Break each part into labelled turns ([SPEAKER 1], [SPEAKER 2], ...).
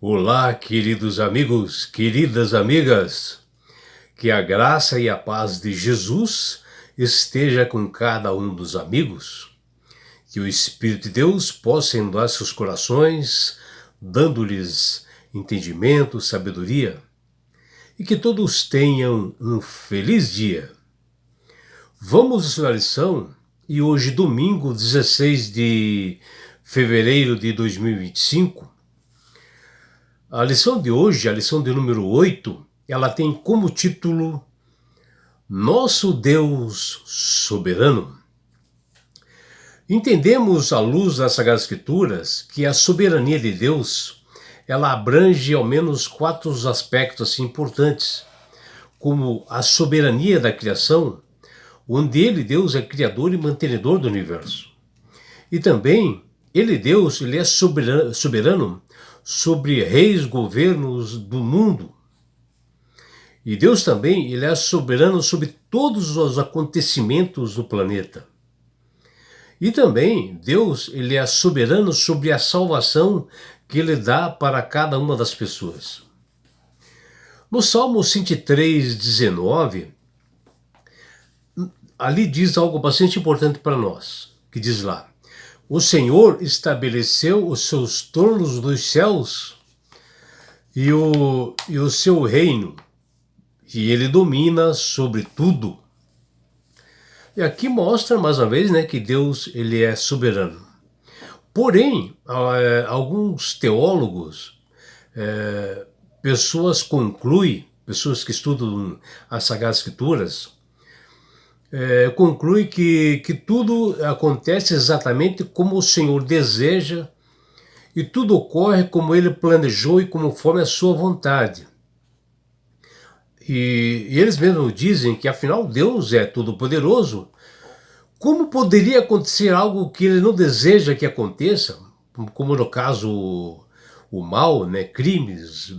[SPEAKER 1] Olá, queridos amigos, queridas amigas, que a graça e a paz de Jesus esteja com cada um dos amigos, que o Espírito de Deus possa inundar seus corações, dando-lhes entendimento, sabedoria, e que todos tenham um feliz dia. Vamos à lição, e hoje, domingo, 16 de fevereiro de 2025, a lição de hoje, a lição de número 8, ela tem como título Nosso Deus Soberano. Entendemos, à luz das Sagradas Escrituras, que a soberania de Deus, ela abrange ao menos 4 aspectos assim, importantes, como a soberania da criação, onde Ele, Deus, é criador e mantenedor do universo. E também, Deus, Ele é soberano sobre reis, governos do mundo. E Deus também, Ele é soberano sobre todos os acontecimentos do planeta. E também, Deus, Ele é soberano sobre a salvação que Ele dá para cada uma das pessoas. No Salmo 103, 19, ali diz algo bastante importante para nós, que diz lá: o Senhor estabeleceu os seus tronos dos céus e o seu reino, e ele domina sobre tudo. E aqui mostra, mais uma vez, que Deus, ele é soberano. Porém, alguns teólogos, pessoas que estudam as Sagradas Escrituras, conclui que tudo acontece exatamente como o Senhor deseja e tudo ocorre como Ele planejou e conforme a sua vontade. E eles mesmos dizem que afinal Deus é todo-poderoso. Como poderia acontecer algo que Ele não deseja que aconteça, como no caso o mal, crimes,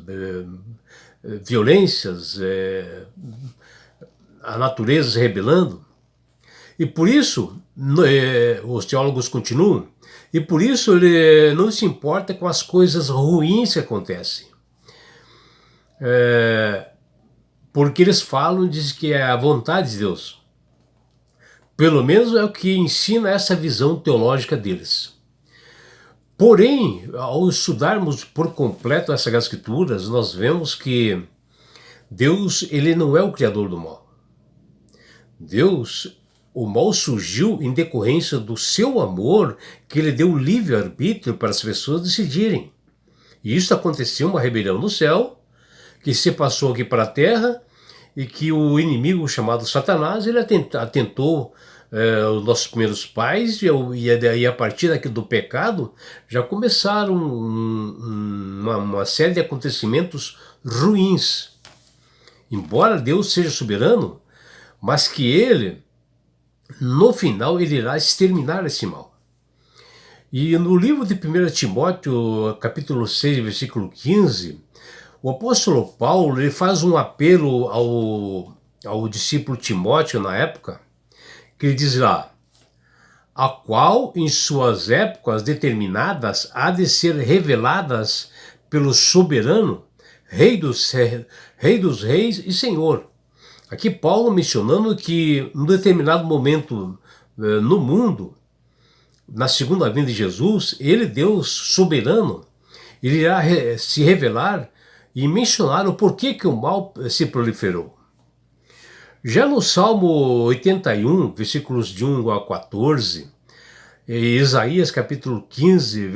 [SPEAKER 1] violências, a natureza se rebelando? E por isso, os teólogos continuam, e por isso ele não se importa com as coisas ruins que acontecem. Porque eles falam, dizem que é a vontade de Deus. Pelo menos é o que ensina essa visão teológica deles. Porém, ao estudarmos por completo as Sagradas Escrituras, nós vemos que Deus, ele não é o criador do mal. O mal surgiu em decorrência do seu amor, que ele deu livre-arbítrio para as pessoas decidirem. E isso aconteceu, uma rebelião no céu, que se passou aqui para a terra, e que o inimigo chamado Satanás, ele atentou os nossos primeiros pais, e a partir daqui do pecado, já começaram uma série de acontecimentos ruins. Embora Deus seja soberano, mas que Ele, no final, Ele irá exterminar esse mal. E no livro de 1 Timóteo, capítulo 6, versículo 15, o apóstolo Paulo, ele faz um apelo ao discípulo Timóteo na época, que ele diz lá: a qual em suas épocas determinadas há de ser reveladas pelo soberano, Rei dos reis e Senhor. Aqui Paulo mencionando que em um determinado momento no mundo, na segunda vinda de Jesus, ele, Deus soberano, ele irá se revelar e mencionar o porquê que o mal se proliferou. Já no Salmo 81, versículos de 1 a 14, Isaías capítulo 15,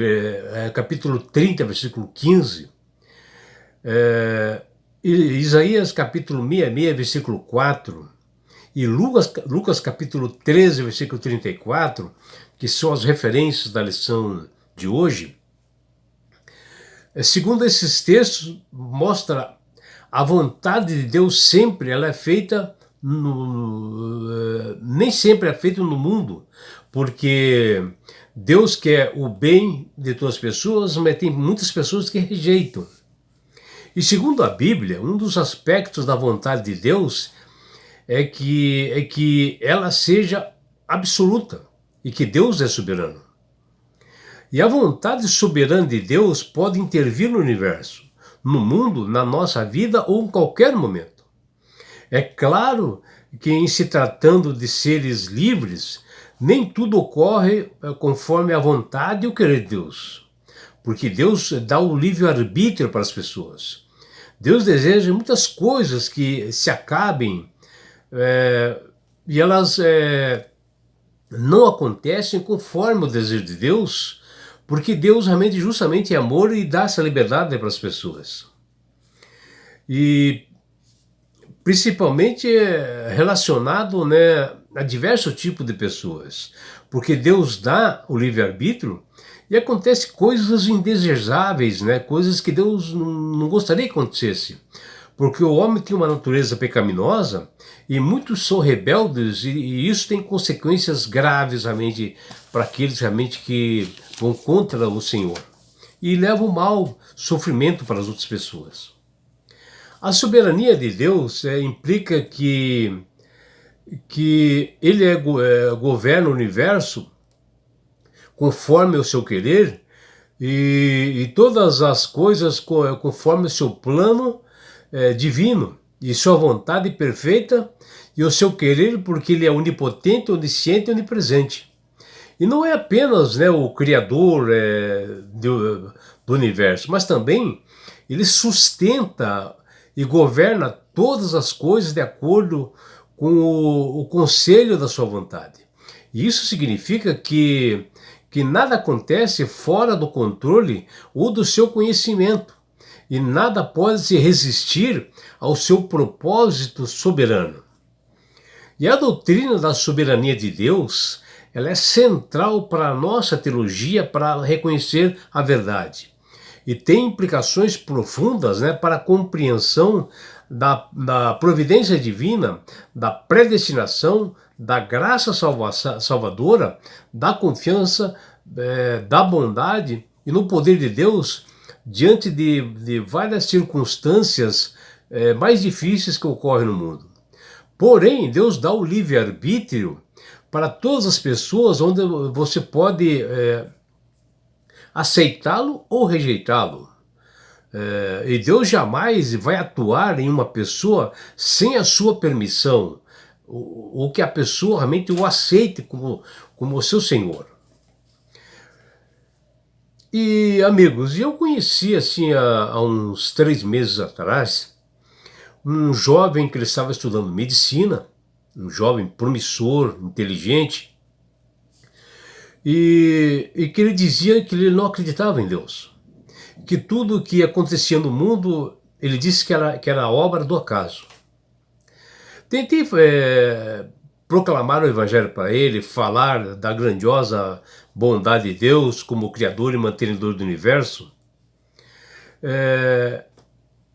[SPEAKER 1] capítulo 30, versículo 15, Isaías capítulo 66, versículo 4, e Lucas capítulo 13, versículo 34, que são as referências da lição de hoje, segundo esses textos, mostra a vontade de Deus sempre, ela é feita, nem sempre é feita no mundo, porque Deus quer o bem de todas as pessoas, mas tem muitas pessoas que rejeitam. E segundo a Bíblia, um dos aspectos da vontade de Deus é que ela seja absoluta e que Deus é soberano. E a vontade soberana de Deus pode intervir no universo, no mundo, na nossa vida ou em qualquer momento. É claro que, em se tratando de seres livres, nem tudo ocorre conforme a vontade e o querer de Deus, porque Deus dá o livre-arbítrio para as pessoas. Deus deseja muitas coisas que se acabem e elas não acontecem conforme o desejo de Deus, porque Deus realmente justamente é amor e dá essa liberdade para as pessoas. E principalmente relacionado, né, a diversos tipos de pessoas, porque Deus dá o livre-arbítrio e acontece coisas indesejáveis, né, coisas que Deus não gostaria que acontecesse, porque o homem tem uma natureza pecaminosa e muitos são rebeldes e isso tem consequências graves realmente para aqueles realmente que vão contra o Senhor e levam mal, sofrimento para as outras pessoas. A soberania de Deus implica que Ele governa o universo conforme o seu querer e todas as coisas conforme o seu plano divino e sua vontade perfeita e o seu querer, porque Ele é onipotente, onisciente e onipresente. E não é apenas, né, o Criador do universo, mas também Ele sustenta e governa todas as coisas de acordo com o conselho da sua vontade. E isso significa que nada acontece fora do controle ou do seu conhecimento, e nada pode se resistir ao seu propósito soberano. E a doutrina da soberania de Deus, ela é central para a nossa teologia, para reconhecer a verdade. E tem implicações profundas, né, para a compreensão da providência divina, da predestinação, da graça salvadora, da confiança, da bondade e no poder de Deus diante de várias circunstâncias mais difíceis que ocorrem no mundo. Porém, Deus dá o livre-arbítrio para todas as pessoas, onde você pode aceitá-lo ou rejeitá-lo. E Deus jamais vai atuar em uma pessoa sem a sua permissão, ou que a pessoa realmente o aceite como o seu Senhor. E, amigos, eu conheci assim há uns 3 meses atrás um jovem que ele estava estudando medicina, um jovem promissor, inteligente, e que ele dizia que ele não acreditava em Deus, que tudo o que acontecia no mundo, ele disse que era obra do acaso. Tentei proclamar o evangelho para ele, falar da grandiosa bondade de Deus como Criador e mantenedor do universo,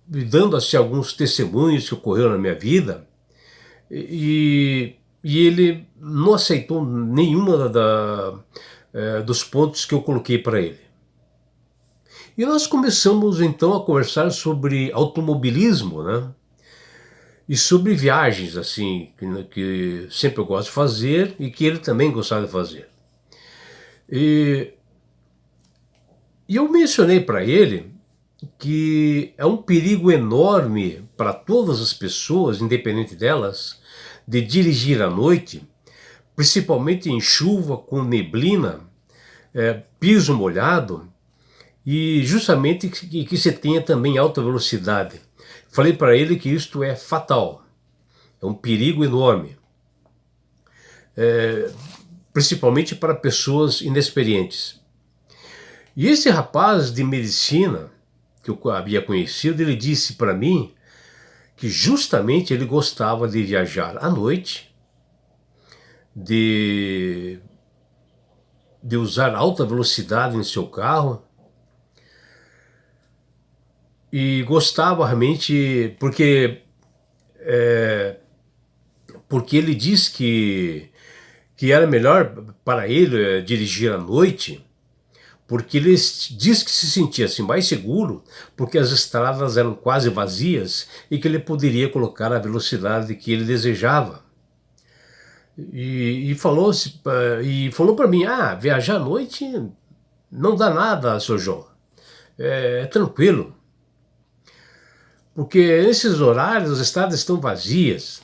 [SPEAKER 1] dando assim alguns testemunhos que ocorreram na minha vida, e ele não aceitou nenhuma dos pontos que eu coloquei para ele. E nós começamos então a conversar sobre automobilismo, né? E sobre viagens, assim, que sempre eu gosto de fazer e que ele também gostava de fazer. E eu mencionei para ele que é um perigo enorme para todas as pessoas, independente delas, de dirigir à noite, principalmente em chuva, com neblina, piso molhado, e justamente que se tenha também alta velocidade. Falei para ele que isto é fatal, é um perigo enorme, principalmente para pessoas inexperientes. E esse rapaz de medicina, que eu havia conhecido, ele disse para mim que justamente ele gostava de viajar à noite, de usar alta velocidade em seu carro, e gostava realmente porque ele diz que era melhor para ele dirigir à noite, porque ele diz que se sentia assim mais seguro, porque as estradas eram quase vazias e que ele poderia colocar a velocidade que ele desejava. E falou para mim, viajar à noite não dá nada, seu João. É tranquilo. Porque nesses horários as estradas estão vazias.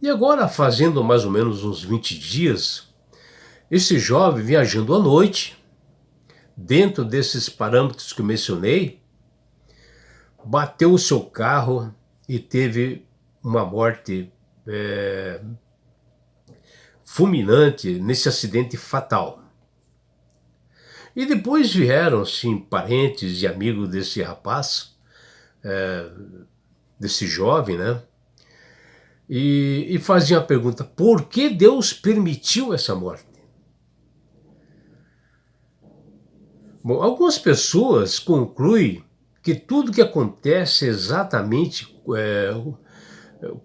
[SPEAKER 1] E agora, fazendo mais ou menos uns 20 dias, esse jovem viajando à noite, dentro desses parâmetros que eu mencionei, bateu o seu carro e teve uma morte fulminante nesse acidente fatal. E depois vieram, assim, parentes e amigos desse rapaz, desse jovem, né? E faziam a pergunta: por que Deus permitiu essa morte? Bom, algumas pessoas concluem que tudo que acontece é exatamente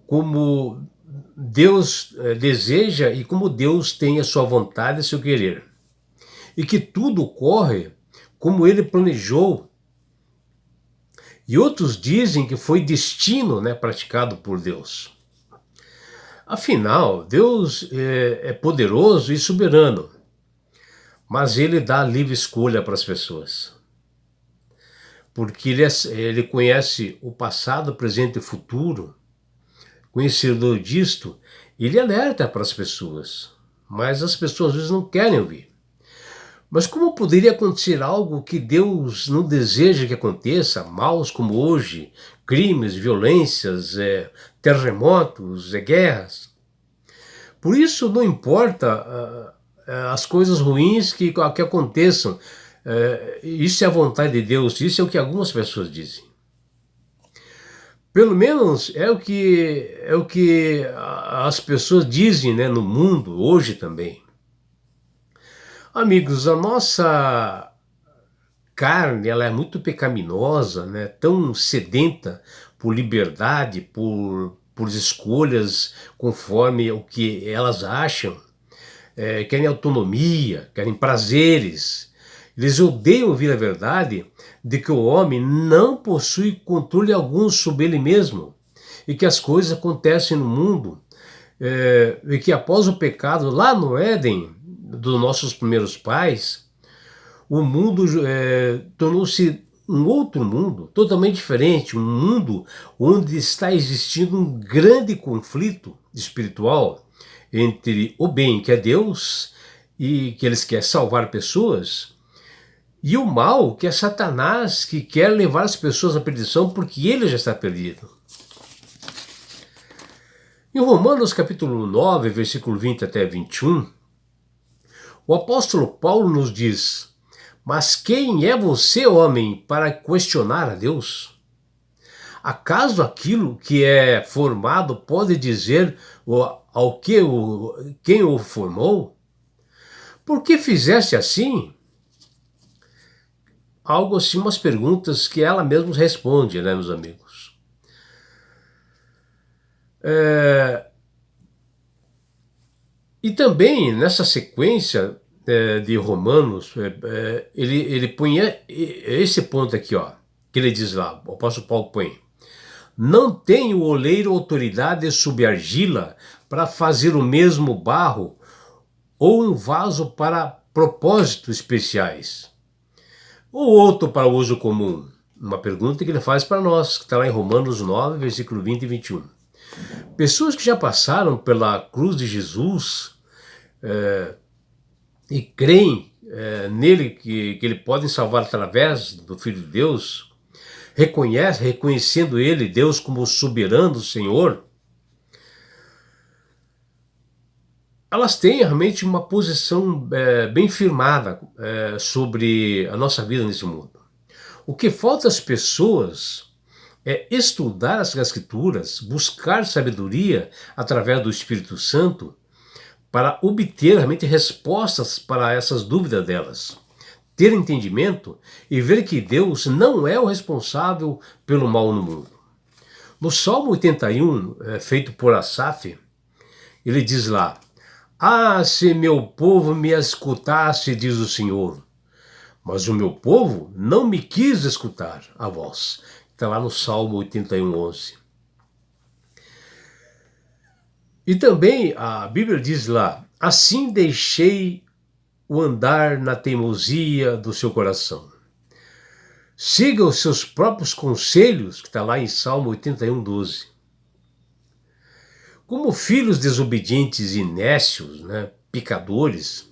[SPEAKER 1] como Deus deseja e como Deus tem a sua vontade e seu querer. E que tudo ocorre como ele planejou. E outros dizem que foi destino, né, praticado por Deus. Afinal, Deus é poderoso e soberano, mas ele dá livre escolha para as pessoas. Porque ele conhece o passado, presente e futuro. Conhecedor disto, ele alerta para as pessoas, mas as pessoas às vezes não querem ouvir. Mas como poderia acontecer algo que Deus não deseja que aconteça, maus como hoje, crimes, violências, terremotos, guerras? Por isso não importa as coisas ruins que aconteçam, isso é a vontade de Deus, isso é o que algumas pessoas dizem. Pelo menos é o que as pessoas dizem, né, no mundo hoje também. Amigos, a nossa carne, ela é muito pecaminosa, né, tão sedenta por liberdade, por escolhas conforme o que elas acham, querem autonomia, querem prazeres. Eles odeiam ouvir a verdade de que o homem não possui controle algum sobre ele mesmo e que as coisas acontecem no mundo e que após o pecado lá no Éden dos nossos primeiros pais, o mundo tornou-se um outro mundo, totalmente diferente, um mundo onde está existindo um grande conflito espiritual entre o bem, que é Deus, e que eles querem salvar pessoas, e o mal, que é Satanás, que quer levar as pessoas à perdição porque ele já está perdido. Em Romanos capítulo 9, versículo 20 até 21, o apóstolo Paulo nos diz: mas quem é você, homem, para questionar a Deus? Acaso aquilo que é formado pode dizer quem o formou? Por que fizeste assim? Algo assim, umas perguntas que ela mesma responde, né, meus amigos? E também nessa sequência de Romanos, ele põe esse ponto aqui, ó, que ele diz lá, o apóstolo Paulo põe: não tem o oleiro autoridade sobre argila para fazer o mesmo barro ou um vaso para propósitos especiais, ou outro para uso comum? Uma pergunta que ele faz para nós, que está lá em Romanos 9, versículo 20 e 21. Pessoas que já passaram pela cruz de Jesus e creem nele, que ele pode salvar através do Filho de Deus, reconhecendo ele, Deus, como o soberano Senhor, elas têm realmente uma posição bem firmada sobre a nossa vida nesse mundo. O que falta às pessoas é estudar as Escrituras, buscar sabedoria através do Espírito Santo para obter realmente respostas para essas dúvidas delas. Ter entendimento e ver que Deus não é o responsável pelo mal no mundo. No Salmo 81, feito por Asaf, ele diz lá: ah, se meu povo me escutasse, diz o Senhor, mas o meu povo não me quis escutar a voz. Está lá no Salmo 81, 11. E também a Bíblia diz lá: assim deixei o andar na teimosia do seu coração. Siga os seus próprios conselhos, que está lá em Salmo 81, 12. Como filhos desobedientes e nécios, né, pecadores,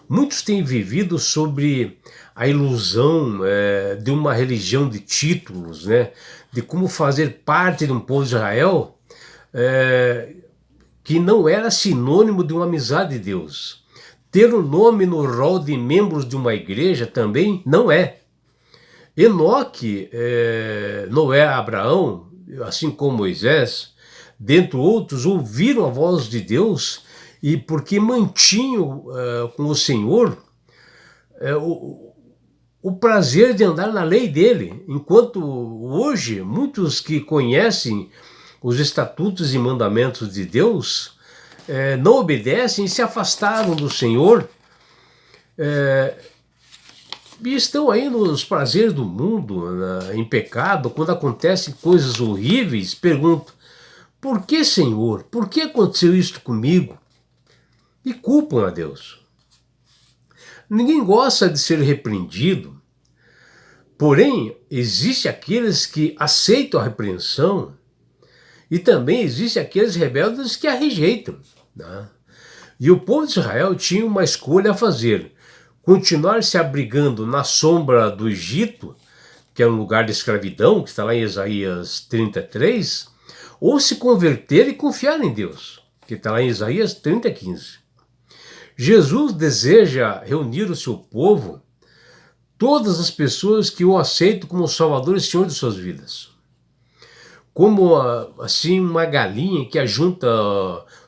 [SPEAKER 1] muitos têm vivido sobre a ilusão de uma religião de títulos, né, de como fazer parte de um povo de Israel, que não era sinônimo de uma amizade de Deus. Ter um nome no rol de membros de uma igreja também não é. Enoque, Noé, Abraão, assim como Moisés, dentre outros, ouviram a voz de Deus e porque mantinham com o Senhor o prazer de andar na lei dele, enquanto hoje muitos que conhecem os estatutos e mandamentos de Deus não obedecem e se afastaram do Senhor e estão aí nos prazeres do mundo, em pecado. Quando acontecem coisas horríveis, perguntam: por que, Senhor? Por que aconteceu isto comigo? E culpam a Deus. Ninguém gosta de ser repreendido, porém, existe aqueles que aceitam a repreensão e também existe aqueles rebeldes que a rejeitam, né? E o povo de Israel tinha uma escolha a fazer: continuar se abrigando na sombra do Egito, que é um lugar de escravidão, que está lá em Isaías 33, ou se converter e confiar em Deus, que está lá em Isaías 30, 15. Jesus deseja reunir o seu povo, todas as pessoas que o aceitam como Salvador e Senhor de suas vidas. Como assim uma galinha que ajunta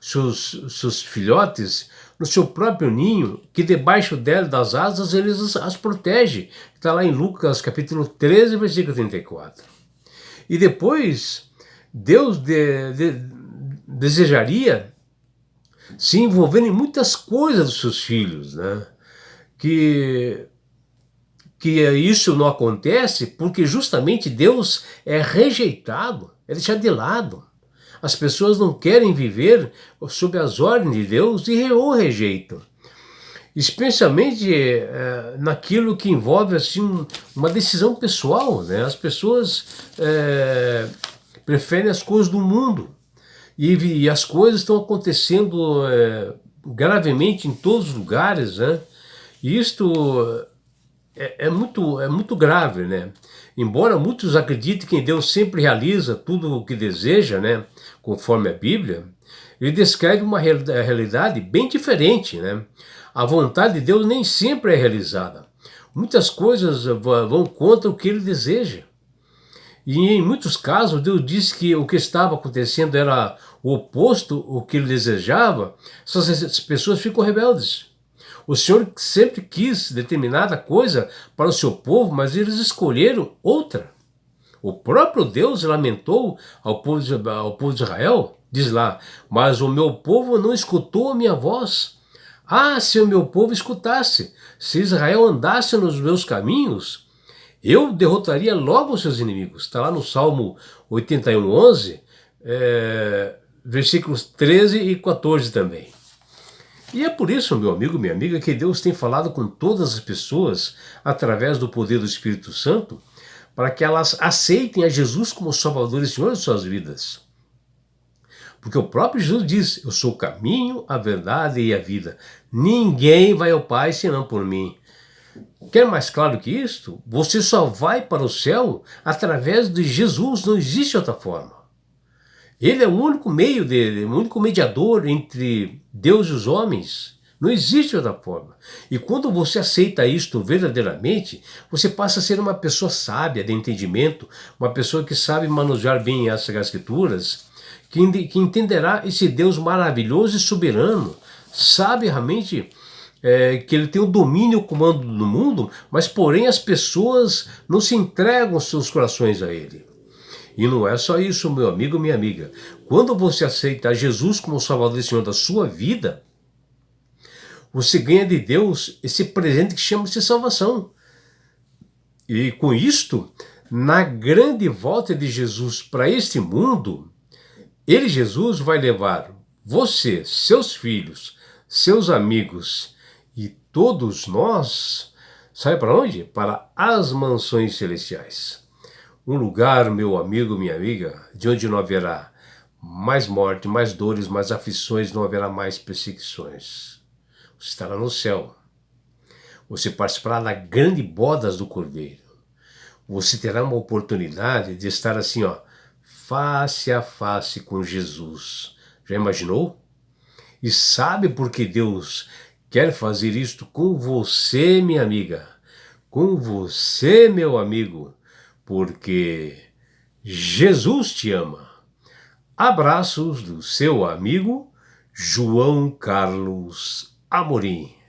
[SPEAKER 1] seus filhotes no seu próprio ninho, que debaixo dela, das asas, ele as protege. Está lá em Lucas capítulo 13, versículo 34. E depois, Deus desejaria se envolver em muitas coisas dos seus filhos, né? Que isso não acontece porque justamente Deus é rejeitado, é deixado de lado. As pessoas não querem viver sob as ordens de Deus e o rejeitam. Especialmente naquilo que envolve assim, uma decisão pessoal, né? As pessoas preferem as coisas do mundo. E as coisas estão acontecendo gravemente em todos os lugares, né? E isto é muito grave, né? Embora muitos acreditem que Deus sempre realiza tudo o que deseja, né? Conforme a Bíblia, ele descreve uma realidade bem diferente, né? A vontade de Deus nem sempre é realizada. Muitas coisas vão contra o que ele deseja. E em muitos casos, Deus disse que o que estava acontecendo era o oposto ao que ele desejava. Essas pessoas ficam rebeldes. O Senhor sempre quis determinada coisa para o seu povo, mas eles escolheram outra. O próprio Deus lamentou ao povo de Israel, diz lá: mas o meu povo não escutou a minha voz. Ah, se o meu povo escutasse, se Israel andasse nos meus caminhos, eu derrotaria logo os seus inimigos. Está lá no Salmo 81, 11, versículos 13 e 14 também. E é por isso, meu amigo, minha amiga, que Deus tem falado com todas as pessoas através do poder do Espírito Santo, para que elas aceitem a Jesus como Salvador e Senhor de suas vidas. Porque o próprio Jesus diz: eu sou o caminho, a verdade e a vida. Ninguém vai ao Pai senão por mim. Quer mais claro que isto? Você só vai para o céu através de Jesus, não existe outra forma. Ele é o único meio dele, o único mediador entre Deus e os homens. Não existe outra forma. E quando você aceita isto verdadeiramente, você passa a ser uma pessoa sábia, de entendimento, uma pessoa que sabe manusear bem as Escrituras, que entenderá esse Deus maravilhoso e soberano, sabe realmente que ele tem o domínio e o comando do mundo, mas porém as pessoas não se entregam seus corações a ele. E não é só isso, meu amigo, minha amiga. Quando você aceita Jesus como Salvador e Senhor da sua vida, você ganha de Deus esse presente que chama-se salvação. E com isto, na grande volta de Jesus para este mundo, ele, Jesus, vai levar você, seus filhos, seus amigos E todos nós, sabe para onde? Para as mansões celestiais. Um lugar, meu amigo, minha amiga, de onde não haverá mais morte, mais dores, mais aflições, não haverá mais perseguições. Você estará no céu. Você participará da grande bodas do Cordeiro. Você terá uma oportunidade de estar assim, ó, face a face com Jesus. Já imaginou? E sabe por que Deus quer fazer isto com você, minha amiga? Com você, meu amigo? Porque Jesus te ama. Abraços do seu amigo João Carlos Amorim.